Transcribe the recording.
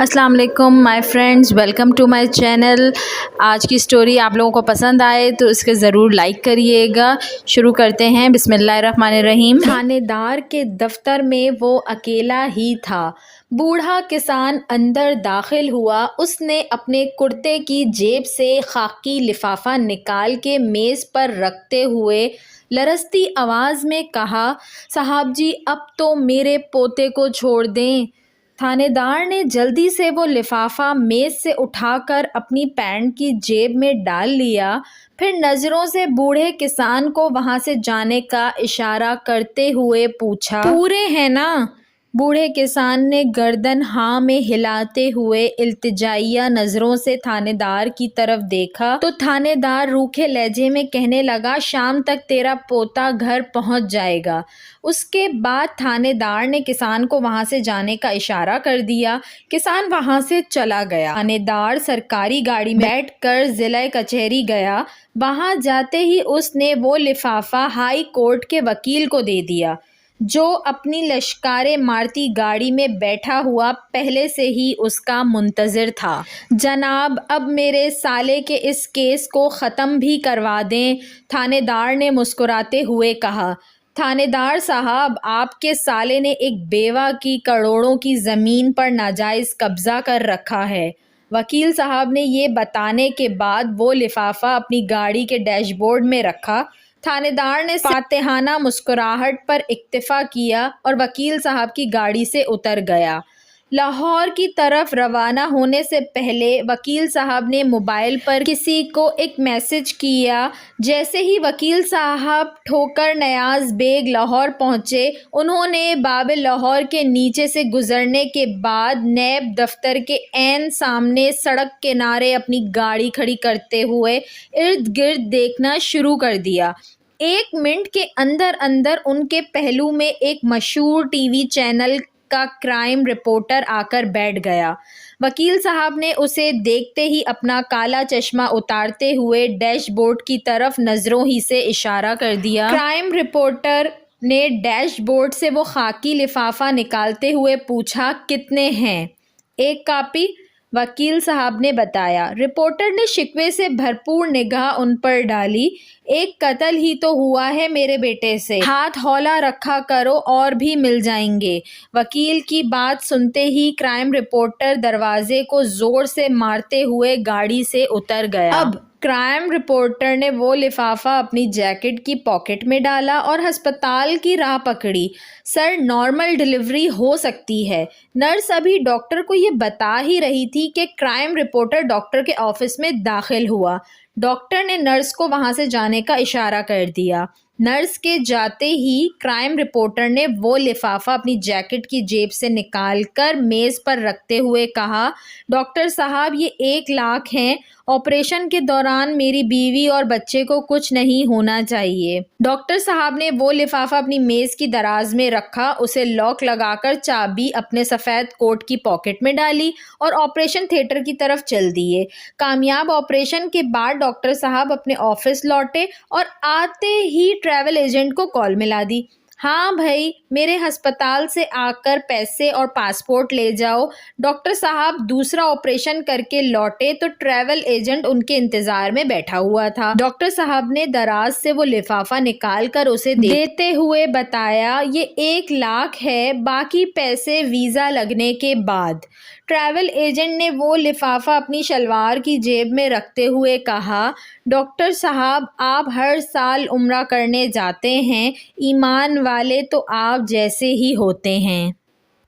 अस्सलाम वालेकुम my friends, welcome to my channel. आज की स्टोरी आप लोगों को पसंद आए तो इसके ज़रूर लाइक करिएगा। शुरू करते हैं। बिस्मिल्लाहिर्रहमानिर्रहीम। थानेदार के दफ्तर में वो अकेला ही था। बूढ़ा किसान अंदर दाखिल हुआ। उसने अपने कुर्ते की जेब से खाकी लिफाफा निकाल के मेज़ पर रखते हुए लरसती आवाज़ में कहा, साहब जी अब तो मेरे पोते को छोड़ दें। थानेदार ने जल्दी से वो लिफाफा मेज से उठाकर अपनी पैंट की जेब में डाल लिया। फिर नज़रों से बूढ़े किसान को वहां से जाने का इशारा करते हुए पूछा, पूरे हैं ना? बूढ़े किसान ने गर्दन हाँ में हिलाते हुए इल्तिजाइया नज़रों से थानेदार की तरफ देखा तो थानेदार रूखे लहजे में कहने लगा, शाम तक तेरा पोता घर पहुंच जाएगा। उसके बाद थानेदार ने किसान को वहां से जाने का इशारा कर दिया। किसान वहां से चला गया। थानेदार सरकारी गाड़ी में बैठकर जिला कचहरी गया। वहां जाते ही उसने वो लिफाफा हाई कोर्ट के वकील को दे दिया, जो अपनी लश्कारे मारती गाड़ी में बैठा हुआ पहले से ही उसका मुंतज़िर था। जनाब अब मेरे साले के इस केस को ख़त्म भी करवा दें, थानेदार ने मुस्कुराते हुए कहा। थानेदार साहब, आपके साले ने एक बेवा की करोड़ों की ज़मीन पर नाजायज़ कब्ज़ा कर रखा है। वकील साहब ने ये बताने के बाद वो लिफाफा अपनी गाड़ी के डैशबोर्ड में रखा। थानेदार ने फातिहाना मुस्कुराहट पर इक्तिफा किया और वकील साहब की गाड़ी से उतर गया। लाहौर की तरफ रवाना होने से पहले वकील साहब ने मोबाइल पर किसी को एक मैसेज किया। जैसे ही वकील साहब ठोकर नयाज बेग लाहौर पहुंचे, उन्होंने बाब लाहौर के नीचे से गुजरने के बाद नैब दफ्तर के ऐन सामने सड़क किनारे अपनी गाड़ी खड़ी करते हुए इर्द गिर्द देखना शुरू कर दिया। 1 मिनट के अंदर अंदर उनके पहलू में एक मशहूर टीवी चैनल का क्राइम रिपोर्टर आकर बैठ गया। वकील साहब ने उसे देखते ही अपना काला चश्मा उतारते हुए डैशबोर्ड की तरफ नज़रों ही से इशारा कर दिया। क्राइम रिपोर्टर ने डैशबोर्ड से वो खाकी लिफाफा निकालते हुए पूछा, कितने हैं? 1 कापी, वकील साहब ने बताया। रिपोर्टर ने शिकवे से भरपूर निगाह उन पर डाली। 1 कत्ल ही तो हुआ है मेरे बेटे से, हाथ हौला रखा करो और भी मिल जाएंगे। वकील की बात सुनते ही क्राइम रिपोर्टर दरवाजे को जोर से मारते हुए गाड़ी से उतर गया। अब क्राइम रिपोर्टर ने वो लिफाफा अपनी जैकेट की पॉकेट में डाला और अस्पताल की राह पकड़ी। सर, नॉर्मल डिलीवरी हो सकती है। नर्स अभी डॉक्टर को ये बता ही रही थी कि क्राइम रिपोर्टर डॉक्टर के ऑफिस में दाखिल हुआ। डॉक्टर ने नर्स को वहां से जाने का इशारा कर दिया। नर्स के जाते ही क्राइम रिपोर्टर ने वो लिफाफा अपनी जैकेट की जेब से निकालकर मेज़ पर रखते हुए कहा, डॉक्टर साहब ये 1 लाख हैं। ऑपरेशन के दौरान मेरी बीवी और बच्चे को कुछ नहीं होना चाहिए। डॉक्टर साहब ने वो लिफाफा अपनी मेज़ की दराज में रखा, उसे लॉक लगाकर चाबी अपने सफ़ेद कोट की पॉकेट में डाली और ऑपरेशन थिएटर की तरफ चल दिए। कामयाब ऑपरेशन के बाद डॉक्टर साहब अपने ऑफिस लौटे और आते ही ट्रैवल एजेंट को कॉल मिला दी। हाँ भाई, मेरे अस्पताल से आकर पैसे और पासपोर्ट ले जाओ। डॉक्टर साहब दूसरा ऑपरेशन करके लौटे तो ट्रैवल एजेंट उनके इंतजार में बैठा हुआ था। डॉक्टर साहब ने दराज से वो लिफाफा निकाल कर उसे देते हुए बताया, ये 1 लाख है, बाकी पैसे वीज़ा लगने के बाद। ट्रैवल एजेंट ने वो लिफाफा अपनी शलवार की जेब में रखते हुए कहा, डॉक्टर साहब आप हर साल उम्रा करने जाते हैं, ईमान वाले तो आप जैसे ही होते हैं।